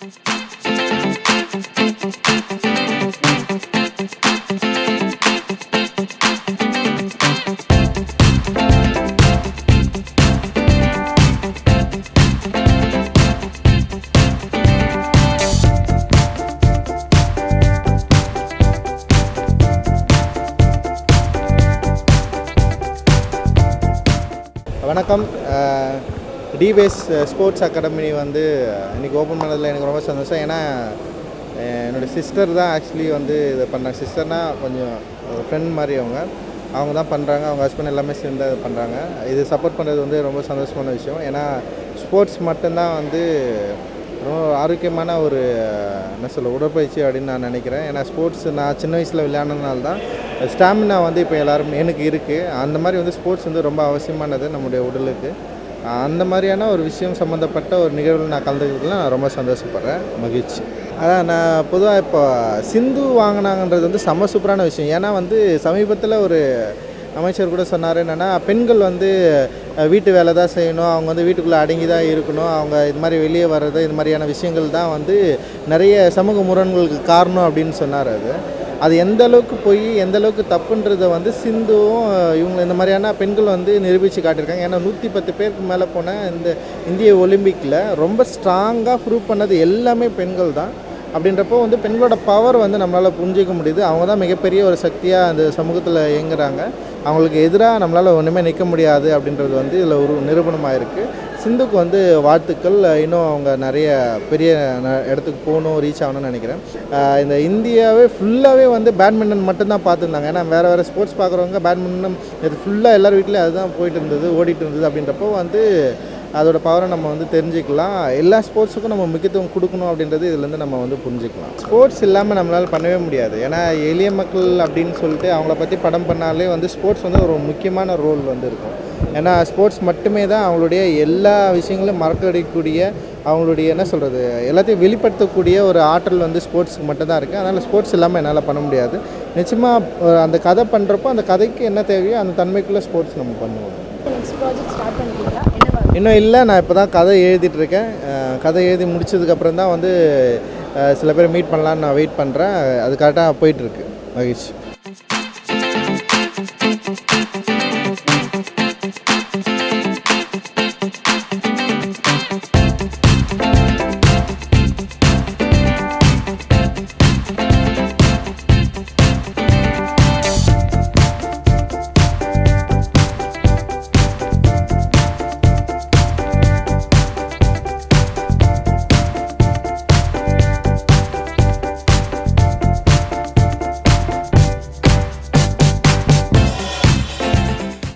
வணக்கம். DBase sports academy வந்து இன்றைக்கி ஓப்பன் பண்ணதில் எனக்கு ரொம்ப சந்தோஷம். ஏன்னா என்னோடய சிஸ்டர் தான் ஆக்சுவலி வந்து இதை பண்ணாங்க. சிஸ்டர்னால் கொஞ்சம் ஃப்ரெண்ட் மாதிரி அவங்க தான் பண்ணுறாங்க. அவங்க ஹஸ்பண்ட் எல்லாமே சேர்ந்து அதை பண்ணுறாங்க. இது சப்போர்ட் பண்ணுறது வந்து ரொம்ப சந்தோஷமான விஷயம். ஏன்னா ஸ்போர்ட்ஸ் மட்டும்தான் வந்து ரொம்ப ஆரோக்கியமான ஒரு உடற்பயிற்சி அப்படின்னு நான் நினைக்கிறேன். ஏன்னா ஸ்போர்ட்ஸ் நான் சின்ன வயசில் விளையாடுனதுனால தான் ஸ்டாமினா வந்து இப்போ எல்லோரும் எனக்கு இருக்குது. அந்த மாதிரி வந்து ஸ்போர்ட்ஸ் வந்து ரொம்ப அவசியமானது நம்முடைய உடலுக்கு. அந்த மாதிரியான ஒரு விஷயம் சம்மந்தப்பட்ட ஒரு நிகழ்வில் நான் கலந்துக்கிறதுல நான் ரொம்ப சந்தோஷப்படுறேன், மகிழ்ச்சி. அதான் நான் பொதுவாக இப்போ சிந்து வாங்கினாங்கன்றது வந்து செம்ம சூப்பரான விஷயம். ஏன்னா வந்து சமீபத்தில் ஒரு அமைச்சர் கூட சொன்னார், என்னென்னா பெண்கள் வந்து வீட்டு வேலை தான் செய்யணும், அவங்க வந்து வீட்டுக்குள்ளே அடங்கி தான் இருக்கணும், அவங்க இது மாதிரி வெளியே வர்றது இது மாதிரியான விஷயங்கள் தான் வந்து நிறைய சமூக முரண்களுக்கு காரணம் அப்படின்னு சொன்னார். அது எந்த அளவுக்கு போய் எந்த அளவுக்கு தப்புன்றதை வந்து சிந்துவும் இவங்க இந்த மாதிரியான பெண்கள் வந்து நிரூபித்து காட்டியிருக்காங்க. ஏன்னா 110 பேருக்கு மேலே போன இந்த இந்திய ஒலிம்பிக்கில் ரொம்ப ஸ்ட்ராங்காக ப்ரூவ் பண்ணது எல்லாமே பெண்கள் தான். அப்படின்றப்போ வந்து பெண்களோட பவர் வந்து நம்மளால் புரிஞ்சிக்க முடியுது. அவங்க தான் மிகப்பெரிய ஒரு சக்தியாக அந்த சமூகத்தில் இயங்குறாங்க. அவங்களுக்கு எதிராக நம்மளால் ஒன்றுமே நிற்க முடியாது அப்படின்றது வந்து இதில் ஒரு நிரூபணமாக இருக்குது. சிந்துக்கு வந்து வாழ்த்துக்கள். இன்னும் அவங்க நிறைய பெரிய இடத்துக்கு போகணும், ரீச் ஆகணும்னு நினைக்கிறேன். இந்த இந்தியாவே ஃபுல்லாகவே வந்து பேட்மிண்டன் மட்டும்தான் பார்த்துருந்தாங்க. ஏன்னா வேறு ஸ்போர்ட்ஸ் பார்க்குறவங்க பேட்மிண்டன் இது ஃபுல்லாக எல்லார் வீட்லேயும் அதுதான் போயிட்டு இருந்தது, ஓடிட்டு இருந்தது. அப்படின்றப்போ வந்து அதோட பவரை நம்ம வந்து தெரிஞ்சுக்கலாம். எல்லா ஸ்போர்ட்ஸுக்கும் நம்ம முக்கியத்துவம் கொடுக்கணும் அப்படின்றது இதுலேருந்து நம்ம வந்து புரிஞ்சுக்கலாம். ஸ்போர்ட்ஸ் இல்லாமல் நம்மளால் பண்ணவே முடியாது. ஏன்னா எளிய மக்கள் அப்படின்னு சொல்லிட்டு அவங்கள பற்றி படம் பண்ணாலே வந்து ஸ்போர்ட்ஸ் வந்து ஒரு முக்கியமான ரோல் வந்து இருக்கும். ஏன்னா ஸ்போர்ட்ஸ் மட்டுமே தான் அவங்களுடைய எல்லா விஷயங்களும் மறக்கடிக்கக்கூடிய, அவங்களுடைய எல்லாத்தையும் வெளிப்படுத்தக்கூடிய ஒரு ஆற்றல் வந்து ஸ்போர்ட்ஸுக்கு மட்டும்தான் இருக்குது. அதனால் ஸ்போர்ட்ஸ் இல்லாமல் என்னால் பண்ண முடியாது. நிச்சயமாக அந்த கதை பண்ணுறப்போ அந்த கதைக்கு என்ன தேவையோ அந்த தன்மைக்குள்ளே ஸ்போர்ட்ஸ் நம்ம பண்ணுவோம். இன்னும் இல்லை, நான் இப்போ தான் கதை எழுதிட்டுருக்கேன். கதை எழுதி முடிச்சதுக்கப்புறம் தான் வந்து சில பேர் மீட் பண்ணலான்னு நான் வெயிட் பண்ணுறேன். அது கரெக்டாக போயிட்டுருக்கு. மகிழ்ச்சி.